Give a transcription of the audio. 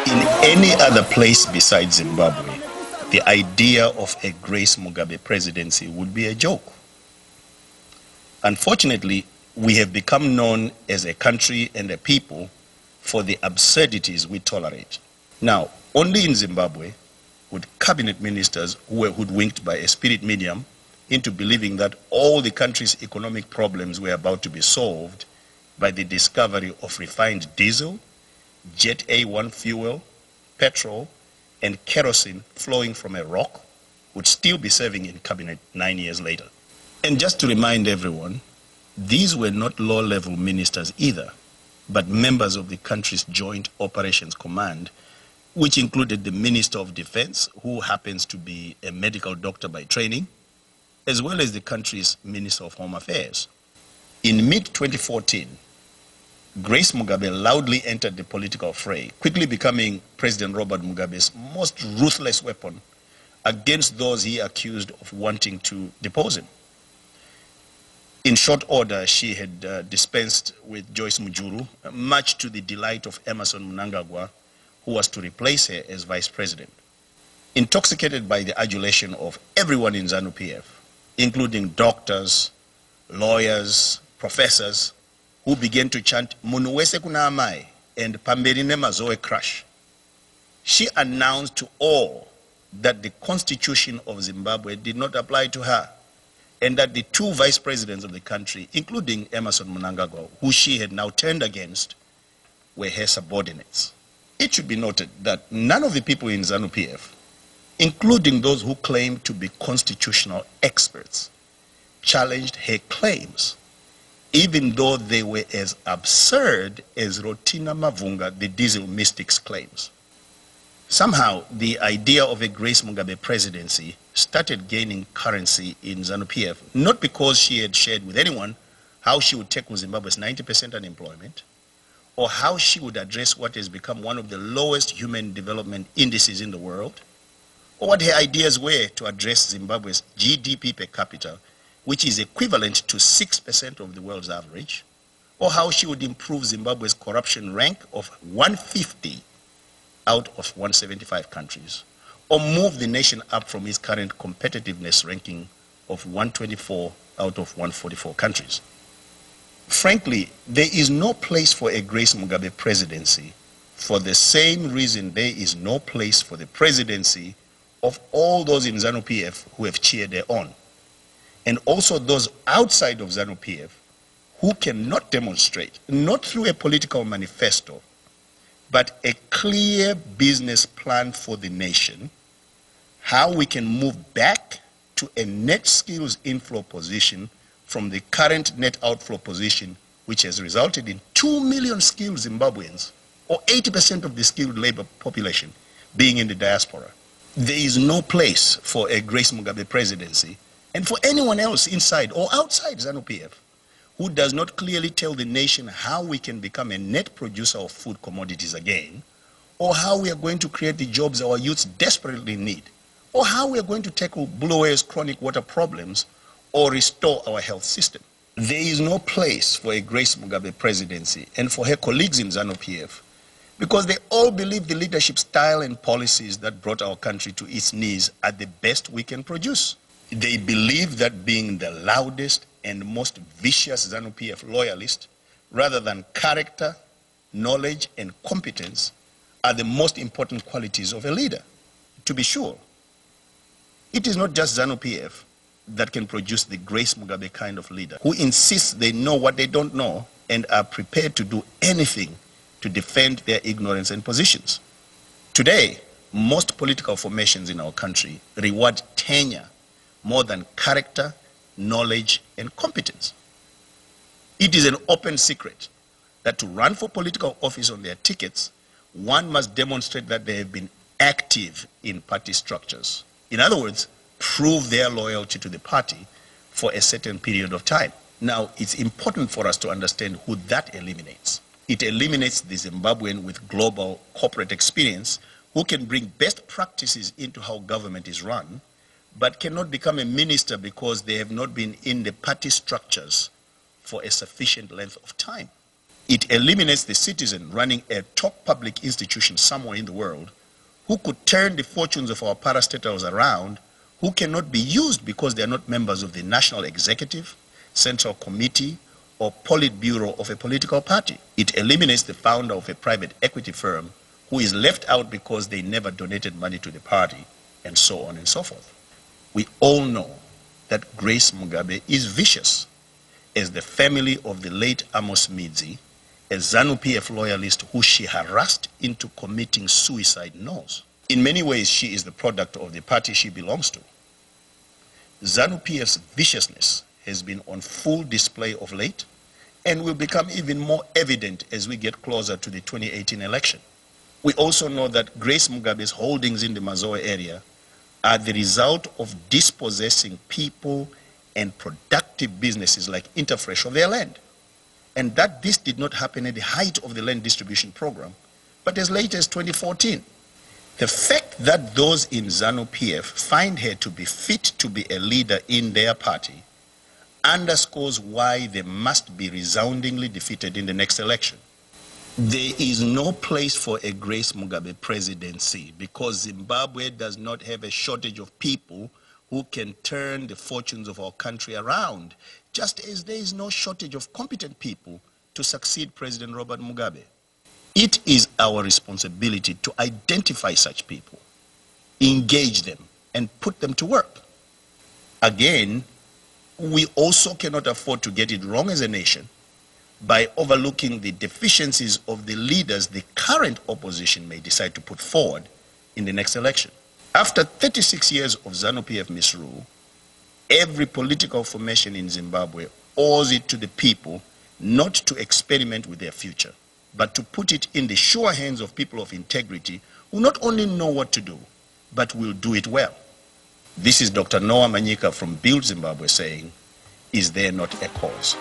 In any other place besides Zimbabwe, the idea of a Grace Mugabe presidency would be a joke. Unfortunately, we have become known as a country and a people for the absurdities we tolerate. Now, only in Zimbabwe would cabinet ministers who were hoodwinked by a spirit medium into believing that all the country's economic problems were about to be solved by the discovery of refined diesel, Jet A1 fuel, petrol, and kerosene flowing from a rock would still be serving in cabinet 9 years later. And just to remind everyone, these were not low-level ministers either, but members of the country's Joint Operations Command, which included the Minister of Defense, who happens to be a medical doctor by training, as well as the country's Minister of Home Affairs. In mid-2014, Grace Mugabe loudly entered the political fray, quickly becoming President Robert Mugabe's most ruthless weapon against those he accused of wanting to depose him. In short order, she had dispensed with Joyce Mujuru, much to the delight of Emerson Mnangagwa, who was to replace her as vice president. Intoxicated by the adulation of everyone in ZANU-PF, including doctors, lawyers, professors, who began to chant Munuwese kuna amai and Pamberine Mazoe crush, she announced to all that the Constitution of Zimbabwe did not apply to her, and that the two vice presidents of the country, including Emerson Mnangagwa, who she had now turned against, were her subordinates. It should be noted that none of the people in ZANU-PF, including those who claimed to be constitutional experts, challenged her claims, even though they were as absurd as Rotina Mavunga, the diesel mystic's claims. Somehow, the idea of a Grace Mugabe presidency started gaining currency in ZANU-PF, not because she had shared with anyone how she would tackle Zimbabwe's 90% unemployment, or how she would address what has become one of the lowest human development indices in the world, or what her ideas were to address Zimbabwe's GDP per capita, which is equivalent to 6% of the world's average, or how she would improve Zimbabwe's corruption rank of 150 out of 175 countries, or move the nation up from its current competitiveness ranking of 124 out of 144 countries. Frankly, there is no place for a Grace Mugabe presidency for the same reason there is no place for the presidency of all those in ZANU-PF who have cheered her on, and also those outside of ZANU-PF who cannot demonstrate, not through a political manifesto, but a clear business plan for the nation, how we can move back to a net skills inflow position from the current net outflow position, which has resulted in 2 million skilled Zimbabweans, or 80% of the skilled labor population, being in the diaspora. There is no place for a Grace Mugabe presidency, and for anyone else inside or outside ZANU-PF who does not clearly tell the nation how we can become a net producer of food commodities again, or how we are going to create the jobs our youths desperately need, or how we are going to tackle Bulawayo's chronic water problems or restore our health system. There is no place for a Grace Mugabe presidency and for her colleagues in ZANU-PF, because they all believe the leadership style and policies that brought our country to its knees are the best we can produce. They believe that being the loudest and most vicious ZANU-PF loyalist, rather than character, knowledge, and competence, are the most important qualities of a leader. To be sure, it is not just ZANU-PF that can produce the Grace Mugabe kind of leader, who insists they know what they don't know and are prepared to do anything to defend their ignorance and positions. Today, most political formations in our country reward tenure more than character, knowledge, and competence. It is an open secret that to run for political office on their tickets, one must demonstrate that they have been active in party structures. In other words, prove their loyalty to the party for a certain period of time. Now, it's important for us to understand who that eliminates. It eliminates the Zimbabwean with global corporate experience who can bring best practices into how government is run, but cannot become a minister because they have not been in the party structures for a sufficient length of time. It eliminates the citizen running a top public institution somewhere in the world who could turn the fortunes of our parastatals around, who cannot be used because they are not members of the national executive, central committee, or politburo of a political party. It eliminates the founder of a private equity firm who is left out because they never donated money to the party, and so on and so forth. We all know that Grace Mugabe is vicious, as the family of the late Amos Midzi, a ZANU-PF loyalist who she harassed into committing suicide, knows. In many ways, she is the product of the party she belongs to. ZANU-PF's viciousness has been on full display of late and will become even more evident as we get closer to the 2018 election. We also know that Grace Mugabe's holdings in the Mazoe area are the result of dispossessing people and productive businesses like Interfresh of their land. And that this did not happen at the height of the land distribution program, but as late as 2014. The fact that those in ZANU-PF find her to be fit to be a leader in their party underscores why they must be resoundingly defeated in the next election. There is no place for a Grace Mugabe presidency because Zimbabwe does not have a shortage of people who can turn the fortunes of our country around, just as there is no shortage of competent people to succeed President Robert Mugabe. It is our responsibility to identify such people, engage them, and put them to work. Again, we also cannot afford to get it wrong as a nation by overlooking the deficiencies of the leaders the current opposition may decide to put forward in the next election. After 36 years of ZANU-PF misrule, every political formation in Zimbabwe owes it to the people not to experiment with their future, but to put it in the sure hands of people of integrity who not only know what to do, but will do it well. This is Dr. Noah Manyika from Build Zimbabwe saying, is there not a cause?